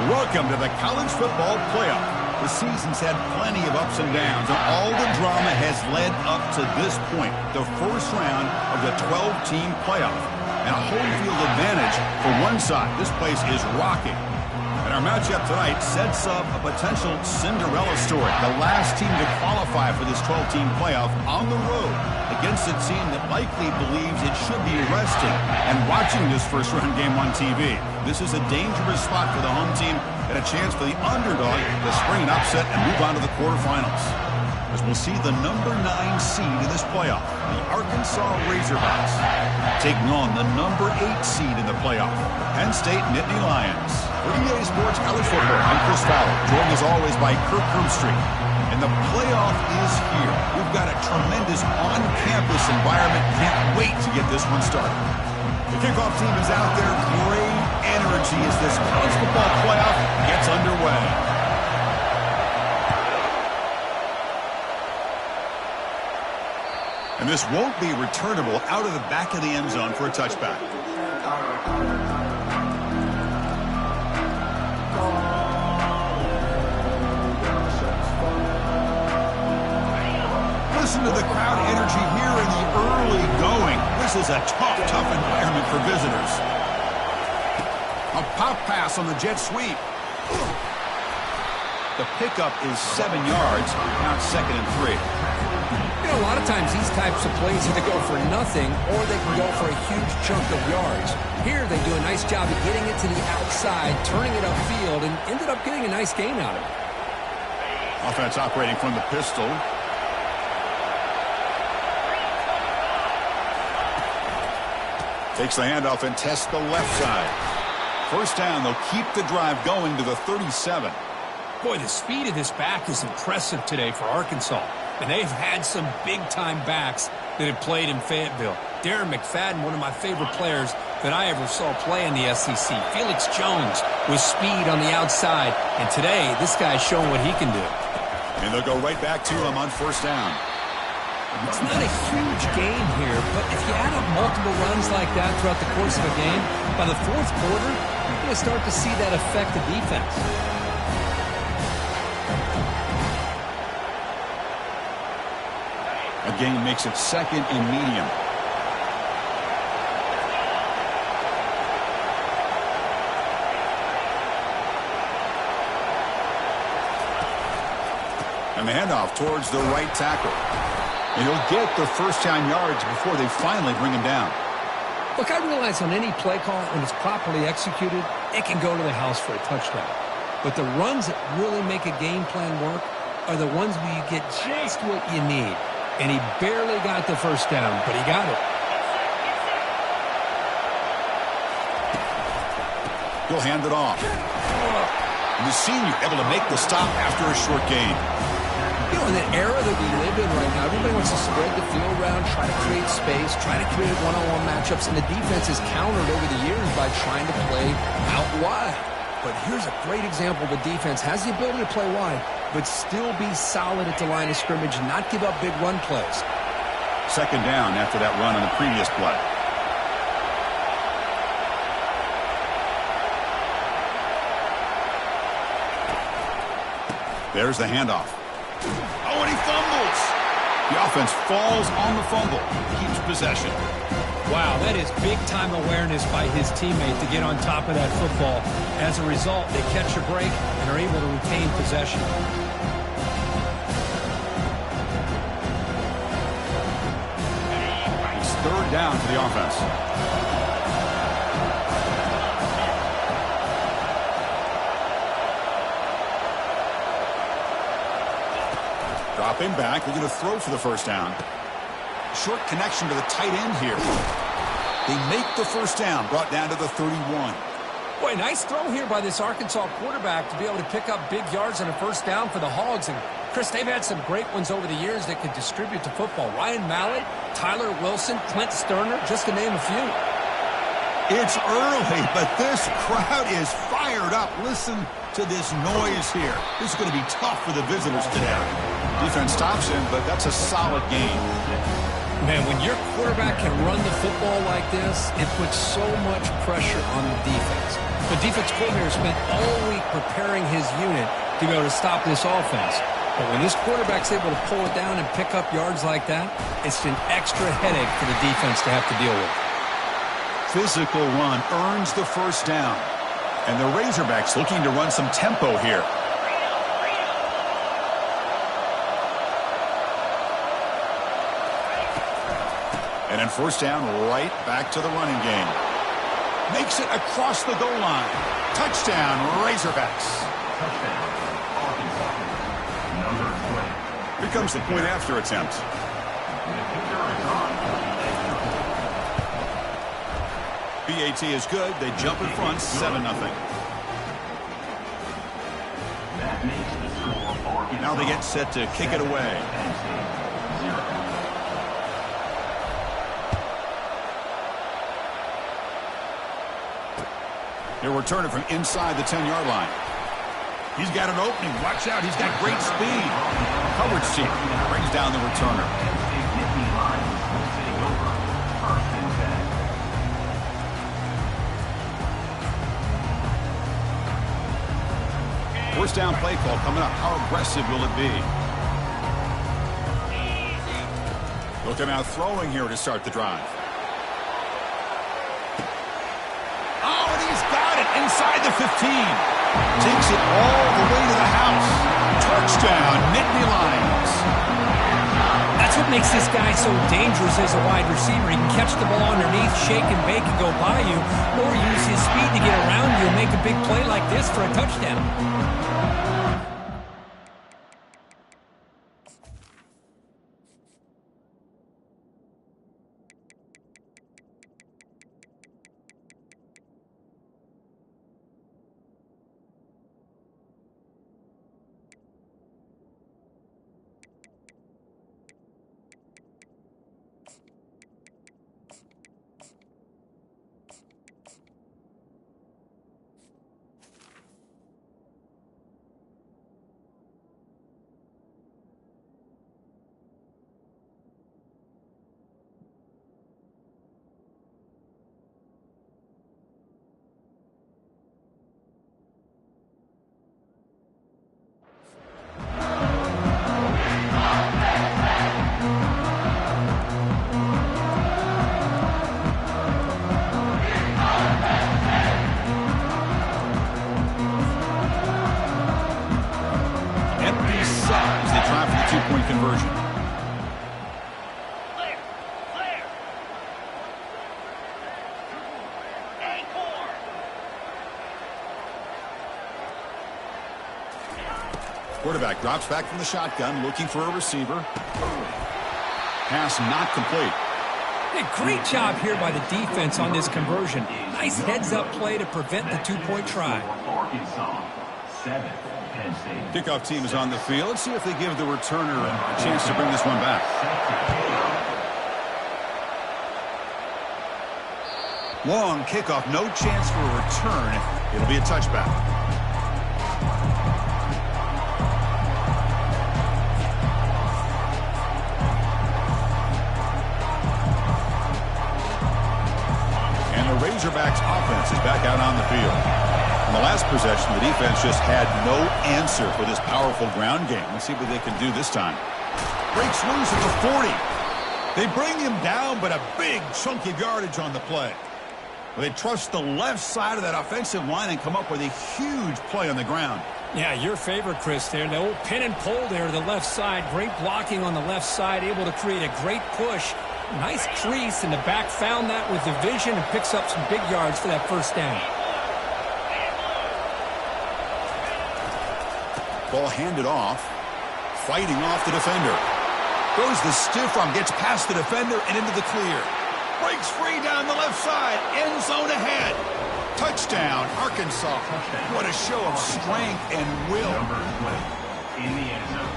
Welcome to the college football playoff. The season's had plenty of ups and downs, and all the drama has led up to this point, the first round of the 12-team playoff. And a home field advantage for one side. This place is rocking. And our matchup tonight sets up a potential Cinderella story. The last team to qualify for this 12-team playoff on the road against a team that likely believes it should be resting and watching this first-round game on TV. This is a dangerous spot for the home team and a chance for the underdog to spring an upset and move on to the quarterfinals. As we'll see the number 9 seed in this playoff, the Arkansas Razorbacks, taking on the number 8 seed in the playoff, the Penn State Nittany Lions. For EA Sports College Football, I'm Chris Fowler, joined as always by Kirk Herbstreit. And the playoff is here. We've got a tremendous on-campus environment. Can't wait to get this one started. The kickoff team is out there. Great energy as this college football playoff gets underway. And this won't be returnable out of the back of the end zone for a touchback. Listen to the crowd energy here in the early going. This is a tough environment for visitors. A pop pass on the jet sweep. The pickup is 7 yards. Now it's 2nd and 3. You know, a lot of times these types of plays either go for nothing or they can go for a huge chunk of yards. Here they do a nice job of getting it to the outside, turning it upfield, and ended up getting a nice gain out of it. Offense operating from the pistol. Takes the handoff and tests the left side. First down, they'll keep the drive going to the 37. Boy, the speed of this back is impressive today for Arkansas. And they've had some big-time backs that have played in Fayetteville. Darren McFadden, one of my favorite players that I ever saw play in the SEC. Felix Jones with speed on the outside. And today, this guy's showing what he can do. And they'll go right back to him on first down. It's not a huge gain here, but if you add up multiple runs like that throughout the course of a game, by the fourth quarter, you're going to start to see that affect the defense. A gain makes it 2nd and medium. And the handoff towards the right tackle. And he'll get the first down yards before they finally bring him down. Look, I realize on any play call, when it's properly executed, it can go to the house for a touchdown. But the runs that really make a game plan work are the ones where you get just what you need. And he barely got the first down, but he got it. He'll hand it off. And the senior able to make the stop after a short gain. You know, in the era that we live in right now, everybody wants to spread the field around, try to create space, try to create one-on-one matchups, and the defense is countered over the years by trying to play out wide. But here's a great example. The defense has the ability to play wide, but still be solid at the line of scrimmage and not give up big run plays. 2nd down after that run on the previous play. There's the handoff. Oh, and he fumbles. The offense falls on the fumble. Keeps possession. Wow, that is big-time awareness by his teammate to get on top of that football. As a result, they catch a break and are able to retain possession. It's 3rd down for the offense. Dropping back, they're going to throw for the first down. Short connection to the tight end here. They make the first down, brought down to the 31. Boy, nice throw here by this Arkansas quarterback to be able to pick up big yards on a first down for the Hogs. And, Chris, they've had some great ones over the years that could distribute the football. Ryan Mallett, Tyler Wilson, Clint Sterner, just to name a few. It's early, but this crowd is fired up. Listen to this noise here. This is going to be tough for the visitors today. Defense stops him, but that's a solid gain. Man, when your quarterback can run the football like this, it puts so much pressure on the defense. The defense coordinator spent all week preparing his unit to be able to stop this offense. But when this quarterback's able to pull it down and pick up yards like that, it's an extra headache for the defense to have to deal with. Physical run earns the first down. And the Razorbacks looking to run some tempo here. And then first down, right back to the running game. Makes it across the goal line. Touchdown, Razorbacks. Here comes the point after attempt. BAT is good. They jump in front, 7-0. Now they get set to kick it away. He'll return it from inside the 10-yard line. He's got an opening. Watch out. He's got great speed. Coverage team brings down the returner. First down play call coming up. How aggressive will it be? Looking out throwing here to start the drive. Oh, and he's got it inside the 15. Takes it all the way to the house. Touchdown, Nittany Lions. That's what makes this guy so dangerous as a wide receiver. He can catch the ball underneath, shake and bake and go by you, or use his speed to get around you and make a big play like this for a touchdown. Two-point conversion. Quarterback drops back from the shotgun, looking for a receiver. Pass not complete. Hey, great job here by the defense on this conversion. Nice heads-up play to prevent the two-point try. Kickoff team is on the field. Let's see if they give the returner a chance to bring this one back. Long kickoff, no chance for a return. It'll be a touchback. And the Razorbacks offense is back out on the field. In the last possession, the defense just had no answer for this powerful ground game. Let's see what they can do this time. Breaks loose at the 40. They bring him down, but a big chunk of yardage on the play. They trust the left side of that offensive line and come up with a huge play on the ground. Yeah, your favorite, Chris, there. The old pin and pull there to the left side. Great blocking on the left side, able to create a great push. Nice crease, and the back found that with the vision and picks up some big yards for that first down. Ball handed off, fighting off the defender. Goes the stiff arm, gets past the defender and into the clear. Breaks free down the left side, end zone ahead. Touchdown, Arkansas. What a show of strength and will. In the end zone.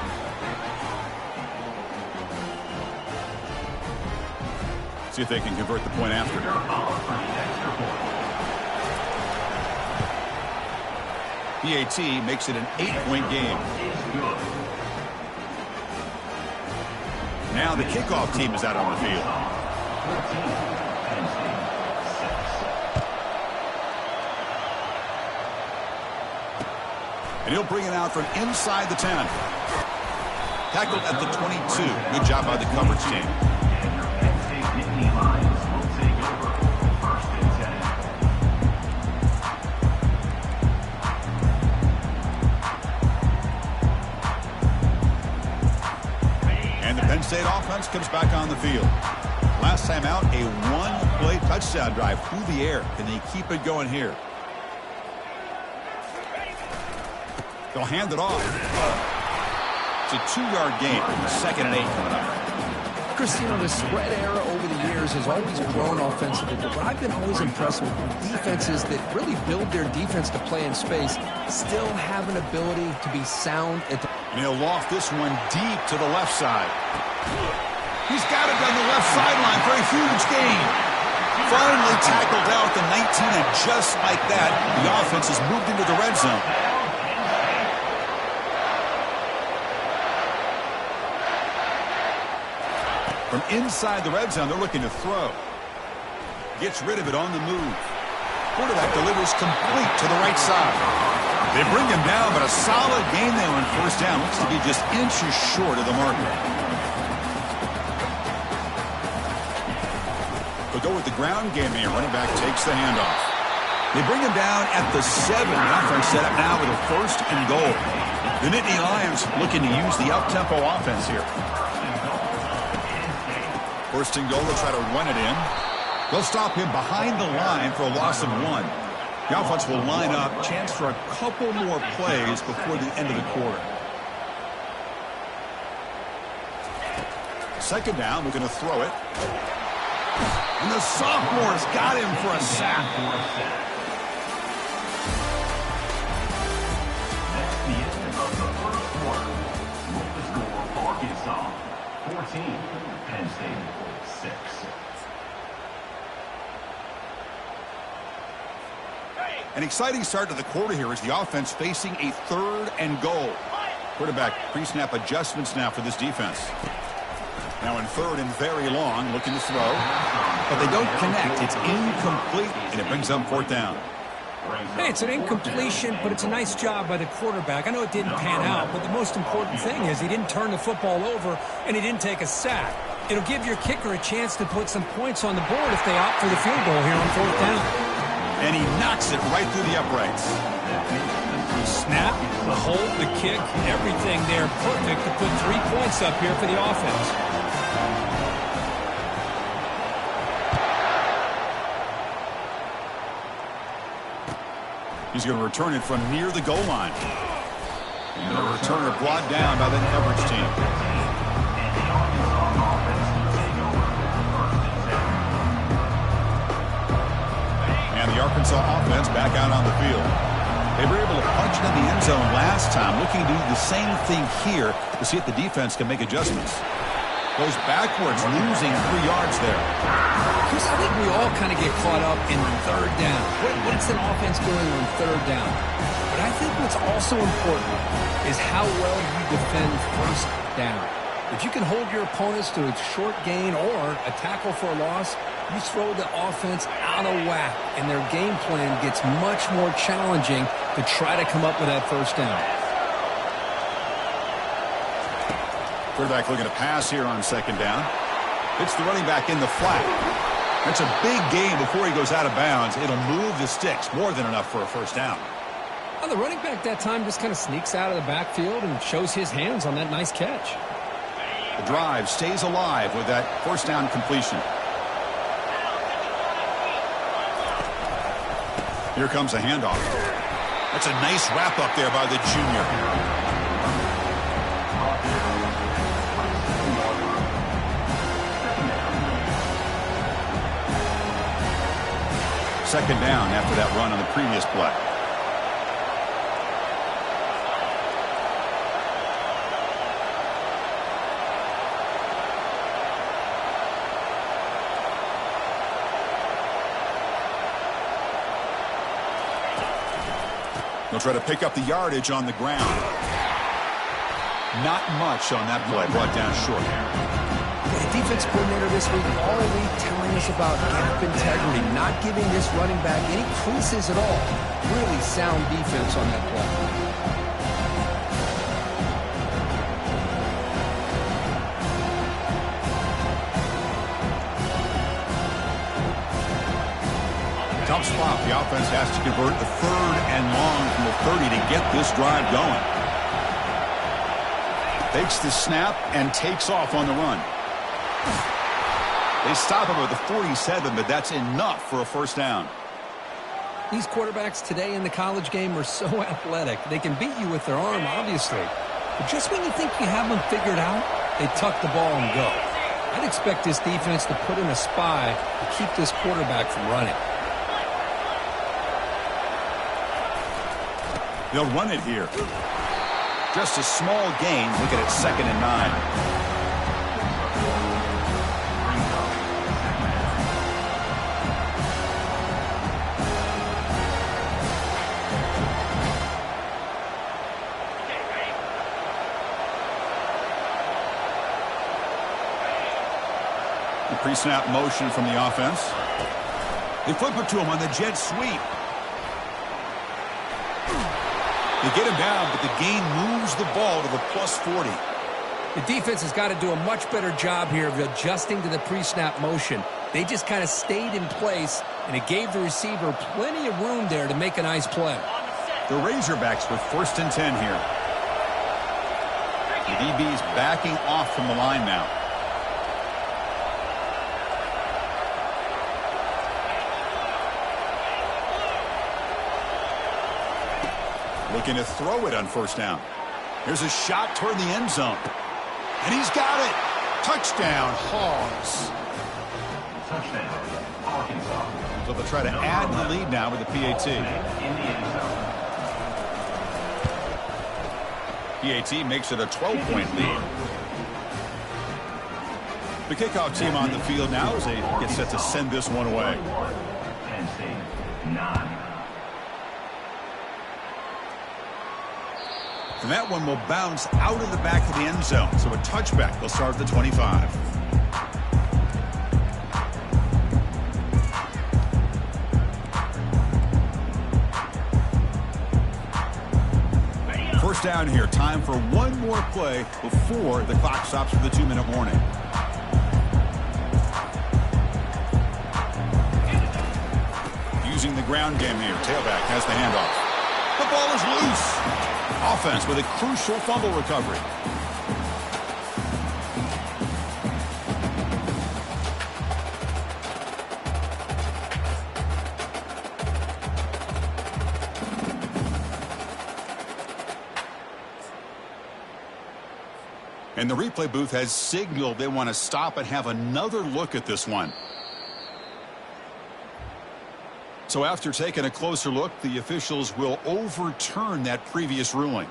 See if they can convert the point after. BAT makes it an 8-point game. Now the kickoff team is out on the field. And he'll bring it out from inside the 10. Tackled at the 22. Good job by the coverage team. And the Penn State offense comes back on the field. Last time out, a one-play touchdown drive through the air. Can they keep it going here? They'll hand it off. It's a 2-yard gain. 2nd and 8 coming up. Christine, the spread era over the years has always grown offensively, but what I've been always impressed with defenses that really build their defense to play in space still have an ability to be sound. And he'll loft this one deep to the left side. He's got it down the left sideline for a huge gain. Finally tackled out at the 19, and just like that, the offense has moved into the red zone. From inside the red zone, they're looking to throw. Gets rid of it on the move. Quarterback delivers complete to the right side. They bring him down, but a solid gain there on first down. Looks to be just inches short of the marker. They'll go with the ground game here. Running back takes the handoff. They bring him down at the 7. The offense set up now with a 1st and goal. The Nittany Lions looking to use the up-tempo offense here. 1st and goal, they'll try to run it in. They'll stop him behind the line for a loss of 1. The offense will line up. Chance for a couple more plays before the end of the quarter. 2nd down, we're going to throw it. And the sophomore's got him for a sack. That's the end of the first quarter. With the score for Arkansas, 14, Penn State 6. An exciting start to the quarter here as the offense facing a 3rd and goal. Quarterback pre-snap adjustments now for this defense. Now in 3rd and very long, looking to throw. But they don't connect. It's incomplete, and it brings up 4th down. Hey, it's an incompletion, but it's a nice job by the quarterback. I know it didn't pan out, but the most important thing is he didn't turn the football over, and he didn't take a sack. It'll give your kicker a chance to put some points on the board if they opt for the field goal here on 4th down. And he knocks it right through the uprights. The snap, the hold, the kick, everything there perfect to put 3 points up here for the offense. He's going to return it from near the goal line. And the returner brought down by the coverage team. And the Arkansas offense back out on the field. They were able to punch it in the end zone last time, looking to do the same thing here to see if the defense can make adjustments. Goes backwards, losing 3 yards there. Chris, I think we all kind of get caught up in 3rd down. What's an offense doing on 3rd down? But I think what's also important is how well you defend 1st down. If you can hold your opponents to a short gain or a tackle for a loss, you throw the offense out of whack, and their game plan gets much more challenging to try to come up with that 1st down. Quarterback looking to pass here on 2nd down. It's the running back in the flat. That's a big gain before he goes out of bounds. It'll move the sticks, more than enough for a 1st down. Well, the running back that time just kind of sneaks out of the backfield and shows his hands on that nice catch. The drive stays alive with that 1st down completion. Here comes a handoff. That's a nice wrap up there by the junior. Second down after that run on the previous play. They'll try to pick up the yardage on the ground. Not much on that play, brought down short. Defense coordinator this week all week telling us about gap integrity, not giving this running back any creases at all. Really sound defense on that play. Tough spot. The offense has to convert the 3rd and long from the 30 to get this drive going. Takes the snap and takes off on the run. They stop him at the 47, but that's enough for a first down. These quarterbacks today in the college game are so athletic. They can beat you with their arm, obviously. But just when you think you have them figured out, they tuck the ball and go. I'd expect this defense to put in a spy to keep this quarterback from running. They'll run it here. Just a small gain. Look at it, 2nd and 9. The pre-snap motion from the offense. They flip it to him on the jet sweep. They get him down, but the gain moves the ball to the +40. The defense has got to do a much better job here of adjusting to the pre-snap motion. They just kind of stayed in place, and it gave the receiver plenty of room there to make a nice play. The Razorbacks with 1st and 10 here. The DB's backing off from the line now. Looking to throw it on 1st down. Here's a shot toward the end zone. And he's got it. Touchdown, Hogs. Touchdown, Arkansas. So they'll try to add the lead now with the PAT. In the end zone. PAT makes it a 12-point lead. The kickoff team on the field now as they get set to send this one away. Penn State, 9. And that one will bounce out of the back of the end zone. So a touchback. They'll start at the 25. First down here. Time for one more play before the clock stops for the 2-minute warning. Using the ground game here. Tailback has the handoff. The ball is loose. Offense with a crucial fumble recovery. And the replay booth has signaled they want to stop and have another look at this one. So after taking a closer look, the officials will overturn that previous ruling.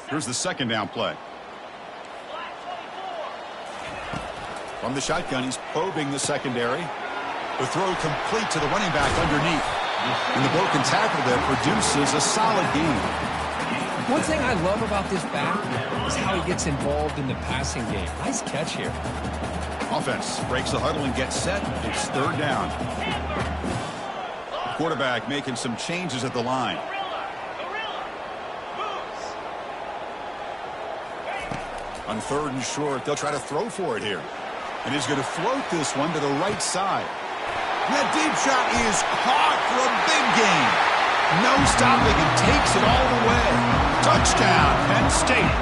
Here's the 2nd down play. From the shotgun, he's probing the secondary. The throw complete to the running back underneath. And the broken tackle there produces a solid gain. One thing I love about this back is how he gets involved in the passing game. Nice catch here. Offense breaks the huddle and gets set. It's 3rd down. Quarterback making some changes at the line. On 3rd and short, they'll try to throw for it here. And he's going to float this one to the right side. And that deep shot is caught for a big gain. No stopping and takes it all the way. Touchdown, Penn State.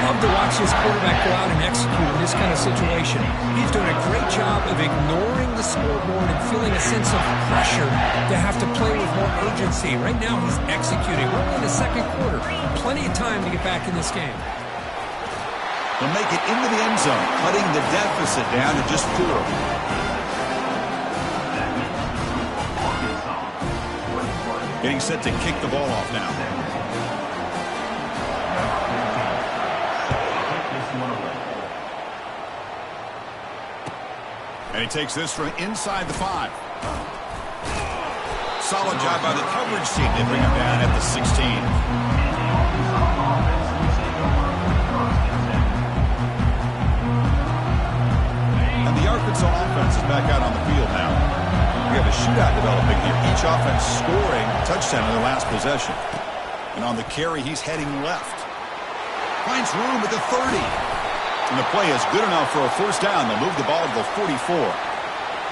Love to watch this quarterback go out and execute in this kind of situation. He's doing a great job of ignoring the scoreboard and feeling a sense of pressure to have to play with more urgency. Right now he's executing. We're in the 2nd quarter. Plenty of time to get back in this game. They'll make it into the end zone, cutting the deficit down to just 4. Getting set to kick the ball off now. And he takes this from inside the 5. Solid job by the coverage team to bring him down at the 16. And the Arkansas offense is back out on the field now. We have a shootout developing here. Each offense scoring a touchdown in their last possession. And on the carry, he's heading left. Finds room at the 30. And the play is good enough for a first down. They'll move the ball to the 44.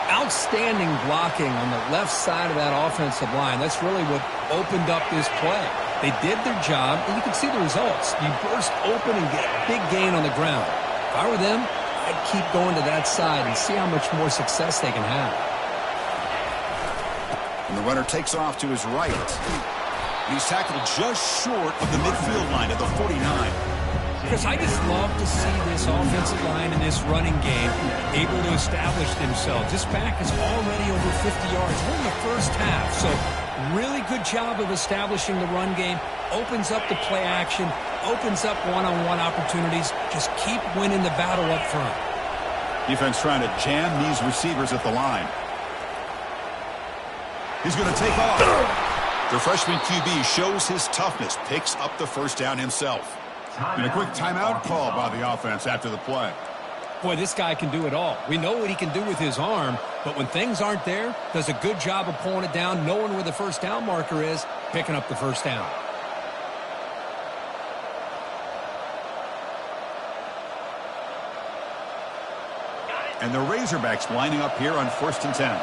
Outstanding blocking on the left side of that offensive line. That's really what opened up this play. They did their job, and you can see the results. You burst open and get a big gain on the ground. If I were them, I'd keep going to that side and see how much more success they can have. And the runner takes off to his right. He's tackled just short of the midfield line at the 49. Because I just love to see this offensive line in this running game able to establish themselves. This back is already over 50 yards. We're in the first half, so really good job of establishing the run game. Opens up the play action, opens up one-on-one opportunities. Just keep winning the battle up front. Defense trying to jam these receivers at the line. He's going to take off. The freshman QB shows his toughness, picks up the first down himself. And a quick timeout call by the offense after the play. Boy, this guy can do it all. We know what he can do with his arm, but when things aren't there, does a good job of pulling it down, knowing where the first down marker is, picking up the first down. And the Razorbacks lining up here on 1st and 10.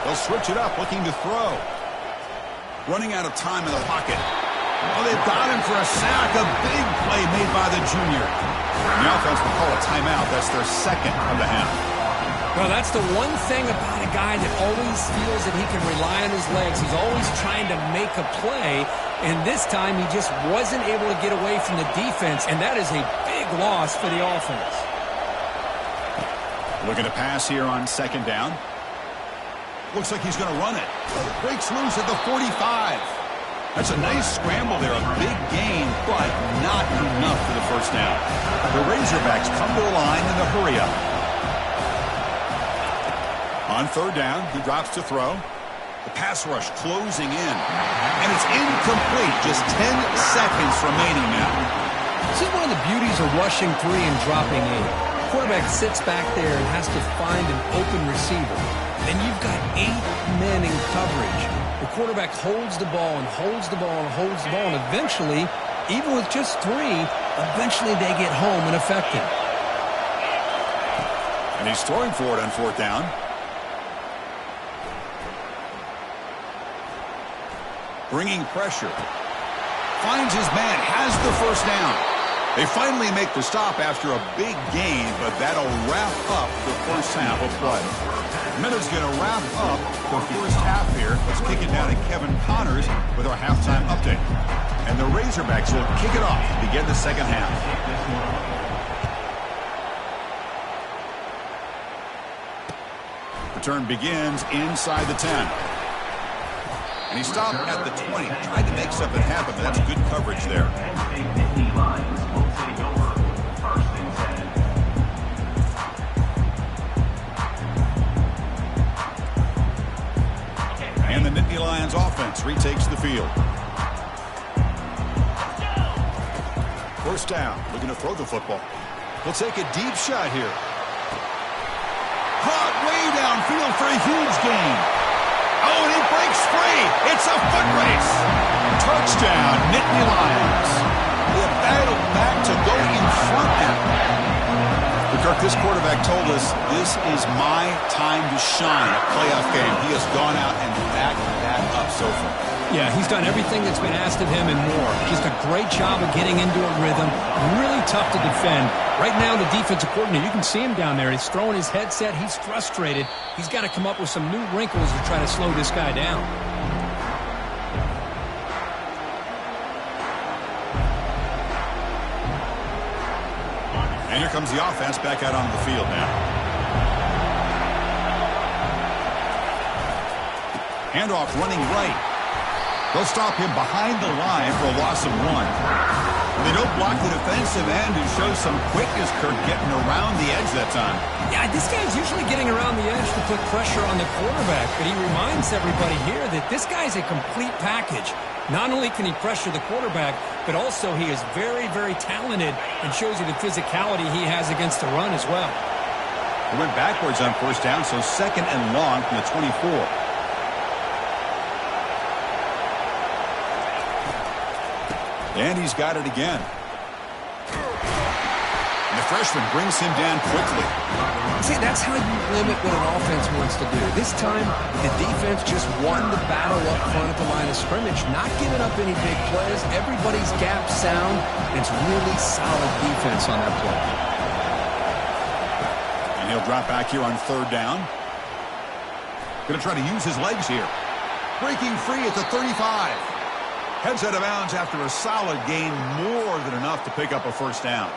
They'll switch it up, looking to throw. Running out of time in the pocket. Oh, they've got him for a sack. A big play made by the junior. And the offense will call a timeout. That's their second of the half. Well, that's the one thing about a guy that always feels that he can rely on his legs. He's always trying to make a play, and this time he just wasn't able to get away from the defense, and that is a big loss for the offense. Looking to pass here on 2nd down. Looks like he's going to run it. Breaks loose at the 45. That's a nice scramble there. A big gain, but not enough for the first down. The Razorbacks come to the line in the hurry up. On 3rd down, he drops to throw. The pass rush closing in. And it's incomplete. Just 10 seconds remaining now. This is one of the beauties of rushing 3 and dropping 8. Quarterback sits back there and has to find an open receiver. Then you've got 8 men in coverage. The quarterback holds the ball and holds the ball and holds the ball, and eventually, even with just 3, eventually they get home and effective. And he's throwing for it on 4th down. Bringing pressure. Finds his man, has the first down. They finally make the stop after a big gain, but that'll wrap up the first half of play. Miller's going to wrap up the first half here. Let's kick it down to Kevin Connors with our halftime update. And the Razorbacks will kick it off to begin the second half. Return begins inside the 10. And he stopped at the 20. Tried to make something happen, but that's good coverage there. And the Nittany Lions offense retakes the field. First down, looking to throw the football. He'll take a deep shot here. Caught way downfield for a huge gain. Oh, and he breaks free. It's a foot race. Touchdown, Nittany Lions. They battled back to go in front now. Kirk, this quarterback told us this is my time to shine, a playoff game. He has gone out and backed that up so far. Yeah, he's done everything that's been asked of him and more. Just a great job of getting into a rhythm. Really tough to defend. Right now, the defensive coordinator, you can see him down there. He's throwing his headset. He's frustrated. He's got to come up with some new wrinkles to try to slow this guy down. And here comes the offense back out onto the field now. Handoff running right. They'll stop him behind the line for a loss of 1. They don't block the defensive end and show some quickness, Kirk, getting around the edge that time. Yeah, this guy's usually getting around the edge to put pressure on the quarterback, but he reminds everybody here that this guy's a complete package. Not only can he pressure the quarterback, but also he is very, very talented and shows you the physicality he has against the run as well. He went backwards on first down, so 2nd and long from the 24. And he's got it again. And the freshman brings him down quickly. See, that's how you limit what an offense wants to do. This time, the defense just won the battle up front at the line of scrimmage, not giving up any big plays. Everybody's gap sound. It's really solid defense on that play. And he'll drop back here on 3rd down. Going to try to use his legs here. Breaking free at the 35. Heads out of bounds after a solid gain, more than enough to pick up a first down.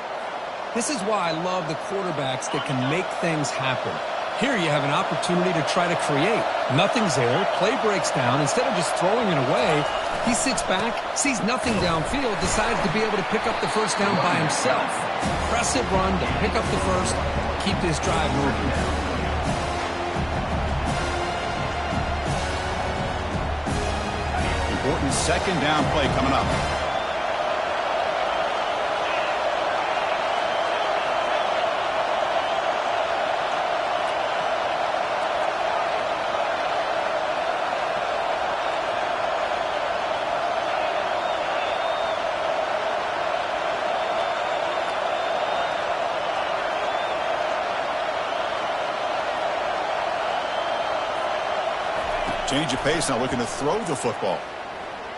This is why I love the quarterbacks that can make things happen. Here you have an opportunity to try to create. Nothing's there. Play breaks down. Instead of just throwing it away, he sits back, sees nothing downfield, decides to be able to pick up the first down by himself. Impressive run to pick up the first, keep this drive moving. Important 2nd down play coming up. Change of pace now, looking to throw the football.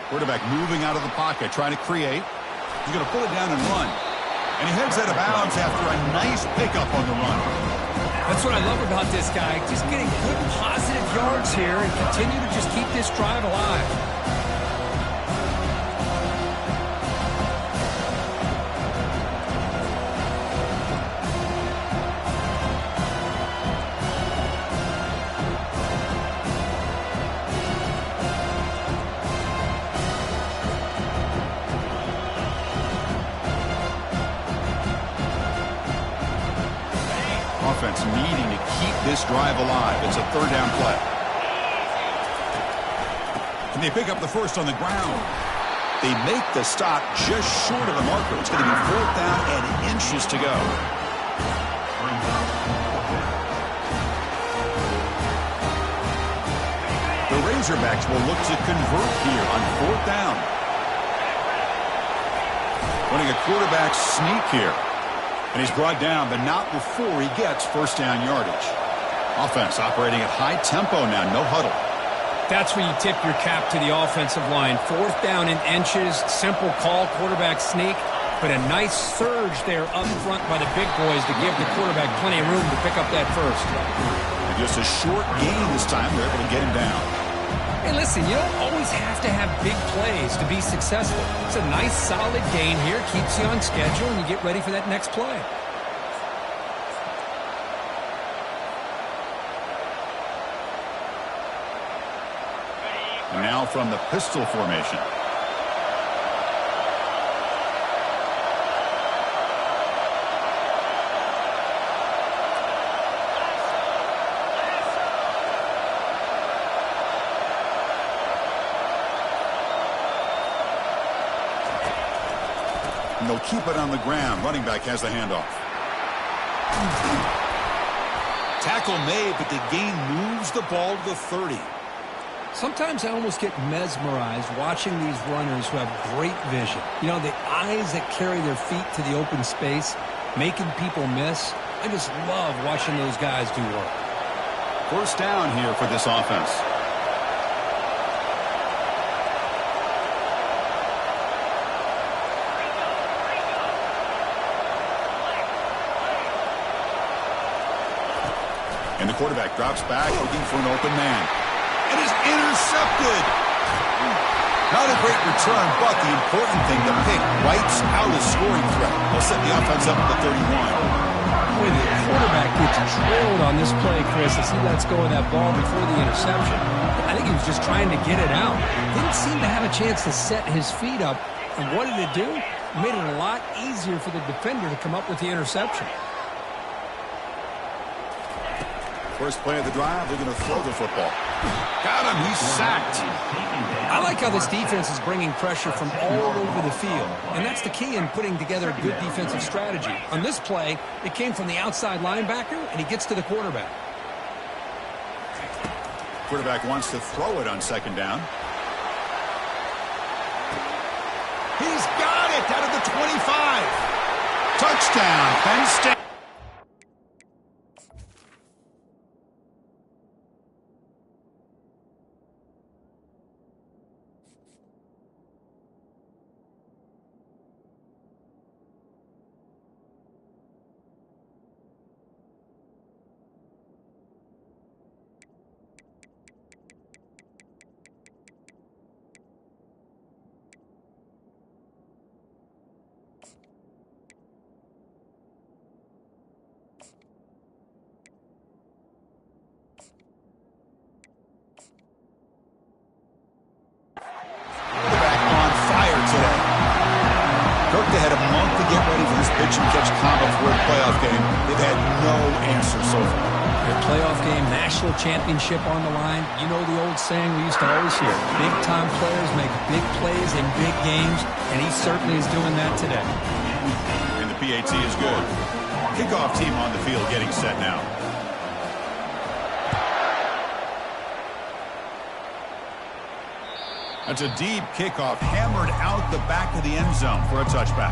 Quarterback moving out of the pocket, trying to create. He's going to pull it down and run. And he heads out of bounds after a nice pickup on the run. That's what I love about this guy. Just getting good positive yards here and continue to just keep this drive alive. Offense needing to keep this drive alive. It's a 3rd down play. And they pick up the first on the ground. They make the stop just short of the marker. It's going to be 4th down and inches to go. The Razorbacks will look to convert here on 4th down. Running a quarterback sneak here. And he's brought down, but not before he gets first down yardage. Offense operating at high tempo now, no huddle. That's where you tip your cap to the offensive line. 4th down in inches, simple call, quarterback sneak, but a nice surge there up front by the big boys to give the quarterback plenty of room to pick up that first. And just a short gain this time, they're able to get him down. Hey, listen, you don't always have to have big plays to be successful. It's a nice, solid gain here, keeps you on schedule, and you get ready for that next play. And now from the pistol formation. And they'll keep it on the ground. Running back has the handoff. Tackle made, but the gain moves the ball to the 30. Sometimes I almost get mesmerized watching these runners who have great vision. You know, the eyes that carry their feet to the open space, making people miss. I just love watching those guys do work. First down here for this offense. And the quarterback drops back looking for an open man. And is intercepted. Not a great return, but the important thing, the pick wipes out a scoring threat. They'll set the offense up at the 31. Boy, the quarterback gets drilled on this play, Chris, as he lets go of that ball before the interception. I think he was just trying to get it out. Didn't seem to have a chance to set his feet up. And what did it do? It made it a lot easier for the defender to come up with the interception. First play of the drive, they're going to throw the football. Got him. He's sacked. I like how this defense is bringing pressure from all over the field. And that's the key in putting together a good defensive strategy. On this play, it came from the outside linebacker, and he gets to the quarterback. Quarterback wants to throw it on second down. He's got it out of the 25. Touchdown, Penn State. They had a month to get ready for this pitch and catch combo for a playoff game. They've had no answer so far. Their playoff game, national championship on the line. You know the old saying we used to always hear. Big-time players make big plays in big games, and he certainly is doing that today. And the PAT is good. Kickoff team on the field getting set now. That's a deep kickoff, hammered out the back of the end zone for a touchback.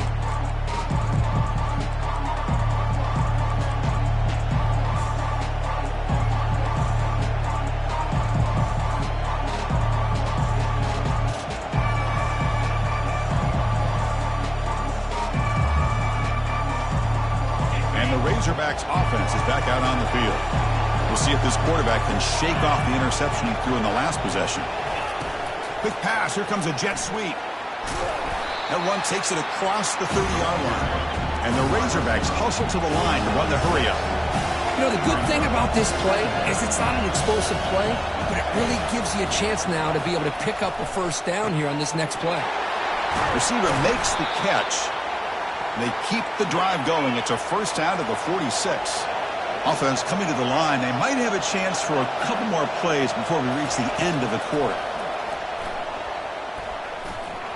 And the Razorbacks offense is back out on the field. We'll see if this quarterback can shake off the interception he threw in the last possession. Quick pass. Here comes a jet sweep. That run takes it across the 30-yard line. And the Razorbacks hustle to the line to run the hurry up. You know, the good thing about this play is it's not an explosive play, but it really gives you a chance now to be able to pick up a first down here on this next play. Receiver makes the catch. They keep the drive going. It's a first out of the 46. Offense coming to the line. They might have a chance for a couple more plays before we reach the end of the quarter.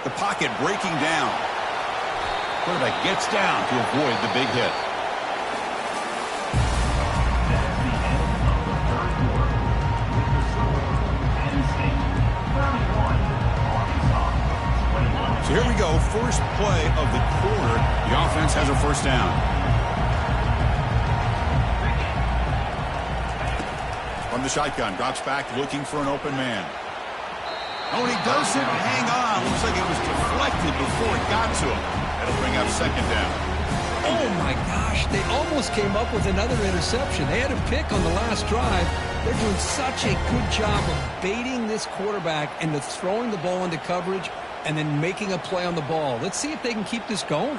The pocket breaking down. Quarterback gets down to avoid the big hit. So here we go. First play of the quarter. The offense has a first down. From the shotgun, drops back looking for an open man. Oh, and he doesn't hang on. Looks like it was deflected before it got to him. That'll bring up second down. Oh, my gosh. They almost came up with another interception. They had a pick on the last drive. They're doing such a good job of baiting this quarterback into throwing the ball into coverage and then making a play on the ball. Let's see if they can keep this going.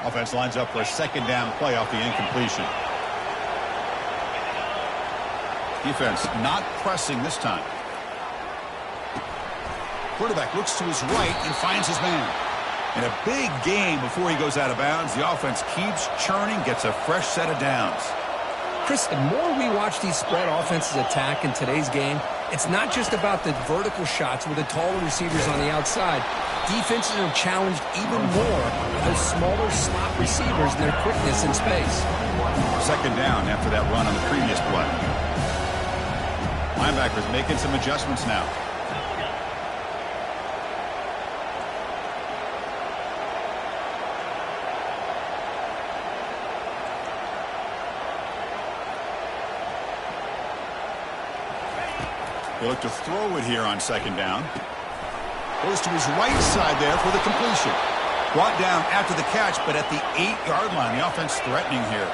Offense lines up for a second down play off the incompletion. Defense not pressing this time. Quarterback looks to his right and finds his man. And a big gain before he goes out of bounds. The offense keeps churning, gets a fresh set of downs. Chris, the more we watch these spread offenses attack in today's game, it's not just about the vertical shots with the taller receivers on the outside. Defenses are challenged even more by those smaller slot receivers and their quickness in space. Second down after that run on the previous play. Linebackers making some adjustments now. They look to throw it here on second down. Goes to his right side there for the completion. Brought down after the catch, but at the 8-yard line, the offense threatening here.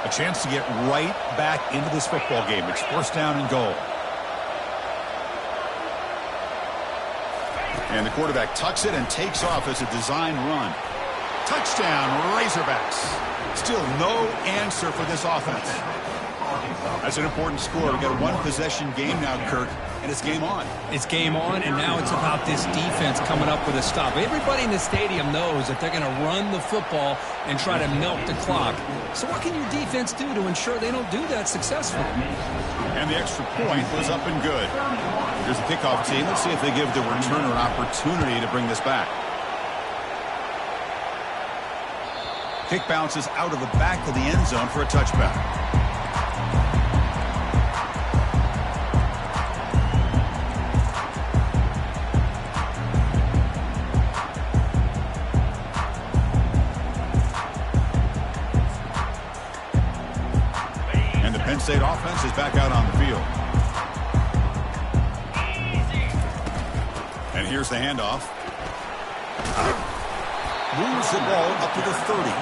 A chance to get right back into this football game. It's first down and goal. And the quarterback tucks it and takes off as a design run. Touchdown, Razorbacks. Still no answer for this offense. That's an important score. We've got a one-possession game now, Kirk, and it's game on. It's game on, and now it's about this defense coming up with a stop. Everybody in the stadium knows that they're going to run the football and try to milk the clock. So what can your defense do to ensure they don't do that successfully? And the extra point was up and good. Here's the kickoff team. Let's see if they give the returner an opportunity to bring this back. Kick bounces out of the back of the end zone for a touchback. And the Penn State offense is back out on the field. And here's the handoff. Moves the ball up to the 30.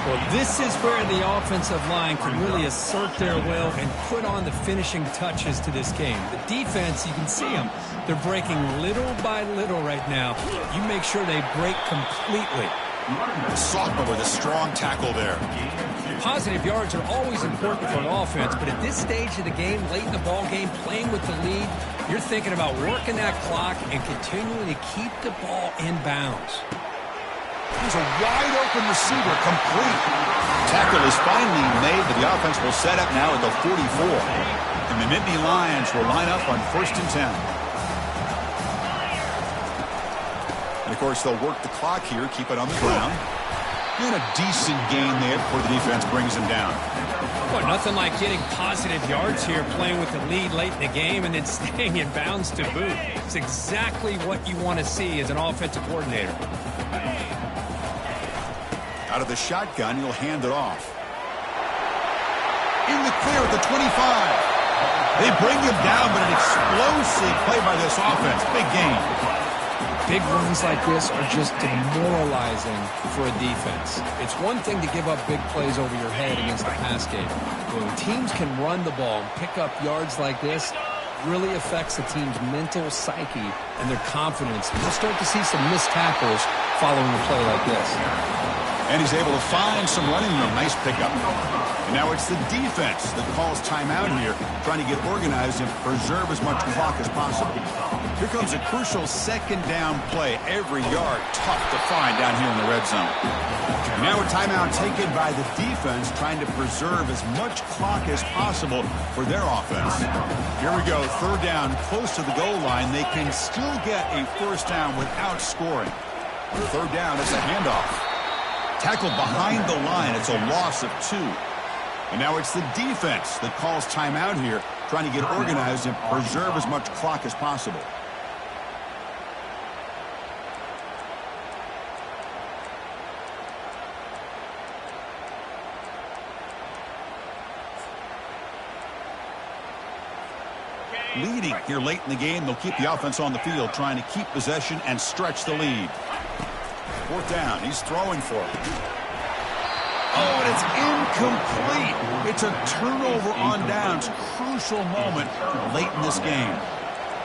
Well, this is where the offensive line can really assert their will and put on the finishing touches to this game. The defense, you can see them. They're breaking little by little right now. You make sure they break completely. Sophomore with a strong tackle there. Positive yards are always important for an offense, but at this stage of the game, late in the ball game, playing with the lead, you're thinking about working that clock and continuing to keep the ball in bounds. Here's a wide-open receiver, complete. Tackle is finally made, but the offense will set up now at the 44. And the Nittany Lions will line up on 1st and 10. And, of course, they'll work the clock here, keep it on the ground. And a decent gain there before the defense brings him down. Well, nothing like getting positive yards here, playing with the lead late in the game, and then staying in bounds to boot. It's exactly what you want to see as an offensive coordinator. Out of the shotgun, he'll hand it off. In the clear at the 25. They bring him down, but an explosive play by this offense. Big gain. Big runs like this are just demoralizing for a defense. It's one thing to give up big plays over your head against the pass game. But when teams can run the ball and pick up yards like this, really affects the team's mental psyche and their confidence. You'll start to see some missed tackles following a play like this. And he's able to find some running room. Nice pickup. And now it's the defense that calls timeout here, trying to get organized and preserve as much clock as possible. Here comes a crucial second down play. Every yard tough to find down here in the red zone. And now a timeout taken by the defense, trying to preserve as much clock as possible for their offense. Here we go. 3rd down, close to the goal line. They can still get a 1st down without scoring. 3rd down, it's a handoff. Tackled behind the line. It's a loss of 2. And now it's the defense that calls timeout here, trying to get organized and preserve as much clock as possible. Leading here late in the game, they'll keep the offense on the field, trying to keep possession and stretch the lead. 4th down, he's throwing for it. Oh, and it's incomplete. It's a turnover on downs. Crucial moment late in this game.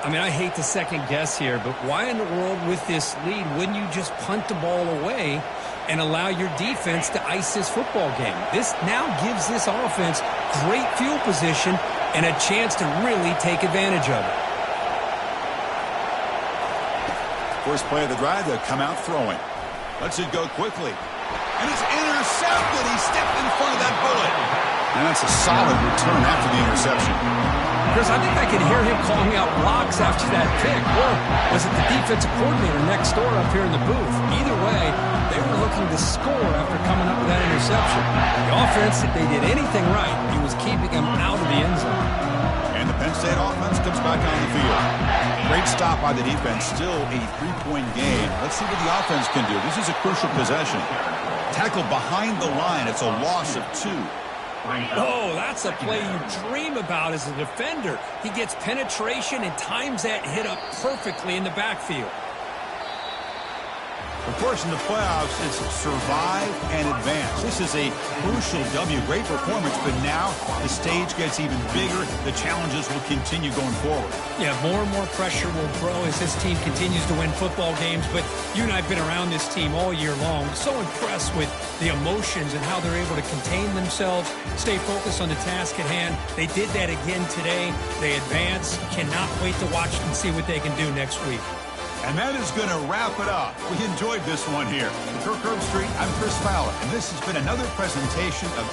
I mean, I hate to second guess here, but why in the world with this lead wouldn't you just punt the ball away and allow your defense to ice this football game? This now gives this offense great field position and a chance to really take advantage of it. First play of the drive, they'll come out throwing. Lets it go quickly. And it's intercepted. He stepped in front of that bullet. And that's a solid return after the interception. Chris, I think I could hear him calling out blocks after that pick. Or was it the defensive coordinator next door up here in the booth? Either way, they were looking to score after coming up with that interception. The offense, if they did anything right, it was keeping them out of the end zone. And the Penn State offense comes back on the field. Great stop by the defense. Still a 3-point game. Let's see what the offense can do. This is a crucial possession. Tackled behind the line. It's a loss of 2. Oh, that's a play you dream about as a defender. He gets penetration and times that hit up perfectly in the backfield. Of course, in the playoffs, it's survive and advance. This is a crucial W. Great performance, but now the stage gets even bigger. The challenges will continue going forward. Yeah, more and more pressure will grow as this team continues to win football games. But you and I have been around this team all year long. So impressed with the emotions and how they're able to contain themselves, stay focused on the task at hand. They did that again today. They advance. Cannot wait to watch and see what they can do next week. And that is going to wrap it up. We enjoyed this one here. For Kirk Herbstreit, I'm Chris Fowler, and this has been another presentation of